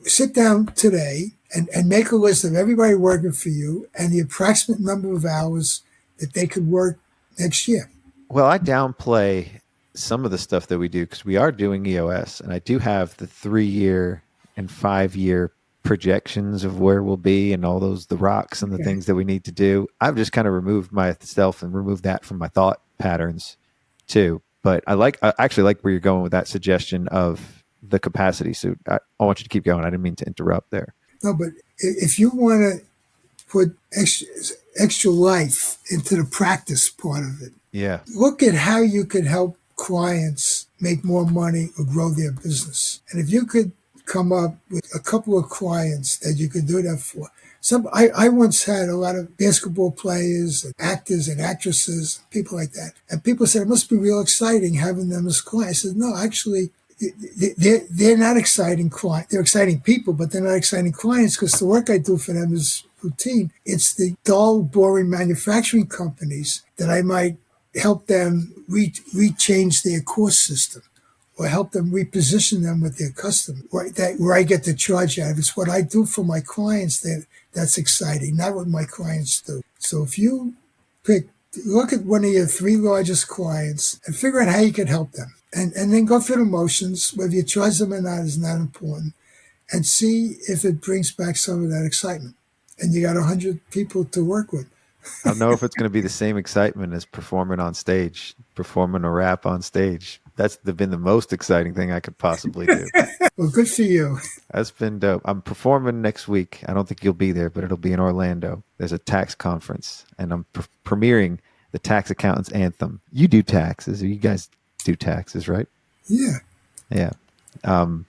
sit down today and make a list of everybody working for you and the approximate number of hours that they could work next year. Well, I downplay some of the stuff that we do, because we are doing EOS, and I do have the 3-year and 5-year projections of where we'll be and all the rocks and the things that we need to do. I've just kind of removed myself and removed that from my thought patterns too. But I actually like where you're going with that suggestion of the capacity suit. I want you to keep going. I didn't mean to interrupt there. No, but if you want to put extra life into the practice part of it, look at how you could help clients make more money or grow their business. And if you could come up with a couple of clients that you could do that for. I once had a lot of basketball players and actors and actresses, people like that. And people said, it must be real exciting having them as clients. I said, no, actually, they're not exciting clients. They're exciting people, but they're not exciting clients because the work I do for them is routine. It's the dull, boring manufacturing companies that I might help them rechange their course system or help them reposition them with their customer, where I get to charge out of. It's what I do for my clients that's exciting, not what my clients do. So if you look at one of your 3 largest clients and figure out how you can help them. And then go through the motions. Whether you charge them or not is not important. And see if it brings back some of that excitement. And you got 100 people to work with. I don't know if it's going to be the same excitement as performing on stage, performing a rap on stage. That's been the most exciting thing I could possibly do. Well, good for you. That's been dope. I'm performing next week. I don't think you'll be there, but it'll be in Orlando. There's a tax conference, and I'm premiering the Tax Accountant's Anthem. You do taxes. You guys do taxes, right? Yeah. Yeah. I'll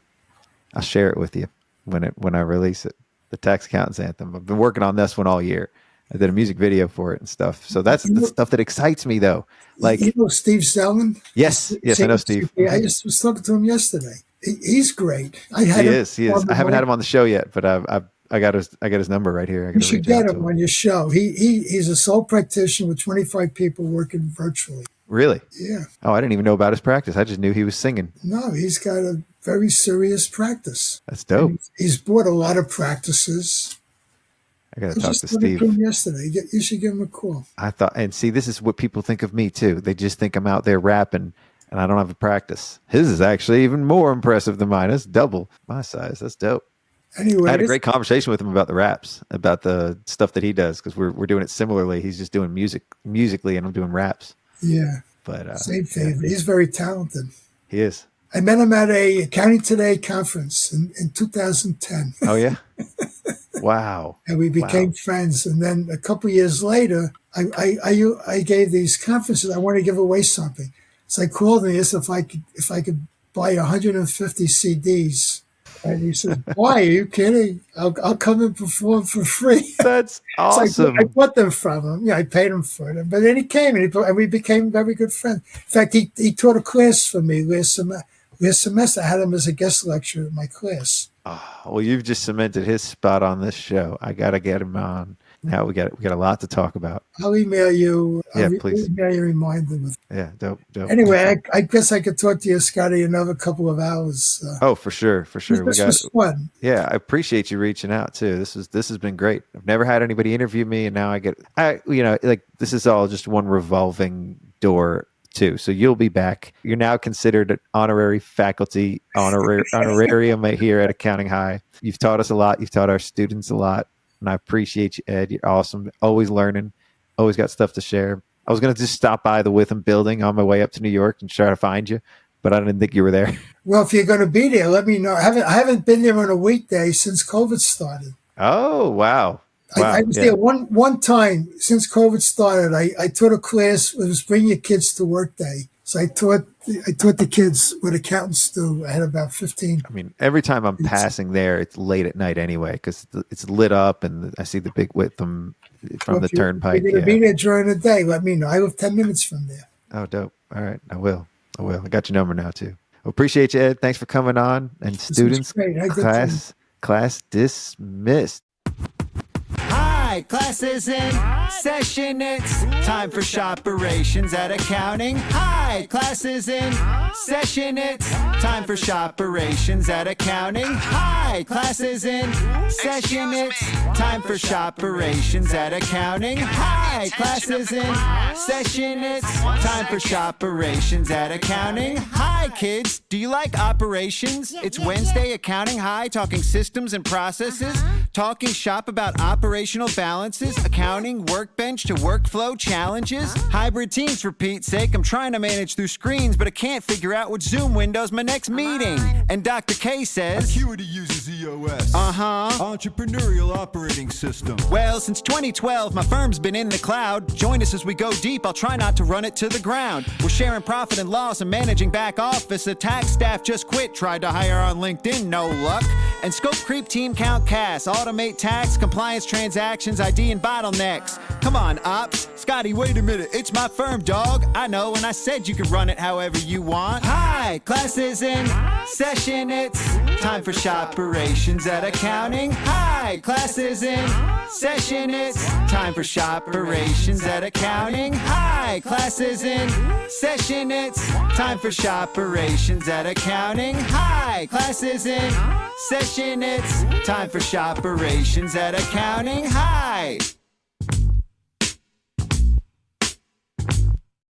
share it with you when I release it. The Tax Accountant's Anthem. I've been working on this one all year. I did a music video for it and stuff. So that's the stuff that excites me, though. Like, you know Steve Zellman? Yes, I know Steve. I just was talking to him yesterday. He's great. He is. I haven't had him on the show yet, but I got his number right here. You should get him on your show. He's a sole practitioner with 25 people working virtually. Really? Yeah. Oh, I didn't even know about his practice. I just knew he was singing. No, he's got a very serious practice. That's dope. And he's bought a lot of practices. I got to talk to Steve. To him yesterday. You should give him a call. I thought, and see, this is what people think of me too. They just think I'm out there rapping and I don't have a practice. His is actually even more impressive than mine. It's double my size. That's dope. Anyway, I had a great conversation with him about the raps, about the stuff that he does, because we're doing it similarly. He's just doing musically, and I'm doing raps. Yeah. But same thing. Yeah. He's very talented. He is. I met him at a Accounting Today conference in 2010. Oh, yeah? Wow. And we became friends. And then a couple of years later, I gave these conferences. I wanted to give away something. So I called him and asked if I could buy 150 CDs. And he said, "Why? Are you kidding? I'll come and perform for free." That's awesome. So I bought them from him. Yeah, I paid him for them. But then he came and we became very good friends. In fact, he taught a class for me last semester. I had him as a guest lecturer in my class. Oh, well, you've just cemented his spot on this show. I got to get him on. Now we got a lot to talk about. I'll email you. Please. Email you a reminder. Yeah, dope. Anyway, I guess I could talk to you, Scotty, another couple of hours. Oh, for sure. This was fun. Yeah, I appreciate you reaching out too. This has been great. I've never had anybody interview me, and now this is all just one revolving door too. So you'll be back. You're now considered an honorary faculty honorarium here at Accounting High. You've taught us a lot. You've taught our students a lot. And I appreciate you, Ed. You're awesome. Always learning. Always got stuff to share. I was going to just stop by the Witham building on my way up to New York and try to find you, but I didn't think you were there. Well, if you're going to be there, let me know. I haven't been there on a weekday since COVID started. Oh, wow. I was there one time since COVID started. I taught a class. It was Bring Your Kids to Work Day. So I taught the kids what accountants do. I had about 15. I mean, every time I'm passing there, it's late at night anyway, because it's lit up and I see the big Witham from the turnpike. If you're going to be there during the day, let me know. I live 10 minutes from there. Oh, dope. All right. I will. I got your number now, too. Well, appreciate you, Ed. Thanks for coming on. And students, class dismissed. Class is in session. It's time for shoperations at accounting. Hi, class is in session. It's time for shoperations at accounting. Hi, class is in session. It's time for shoperations at accounting. Hi. Hi, class is in session. It's time for shoperations at accounting. Hi, kids. Do you like operations? It's Wednesday Accounting High, talking systems and processes, talking shop about operational balances, accounting, workbench to workflow challenges, hybrid teams for Pete's sake. I'm trying to manage through screens, but I can't figure out which Zoom window's my next meeting. And Dr. K says, Acuity uses EOS. Entrepreneurial operating system. Well, since 2012, my firm's been in the cloud. Join us as we go deep. I'll try not to run it to the ground. We're sharing profit and loss and managing back office. The tax staff just quit. Tried to hire on LinkedIn, no luck. And scope creep, team count, CAS. Automate tax, compliance, transactions, ID, and bottlenecks. Come on, ops. Scotty, wait a minute. It's my firm, dog. I know, and I said you could run it however you want. Hi, class is in session. It's time for shoperations at accounting. Hi, class is in session. It's time for shoperations at accounting. Hi, class is in session. It's time for shoperations at accounting. Hi, class is in session. It's time for shoperations at accounting. Hi.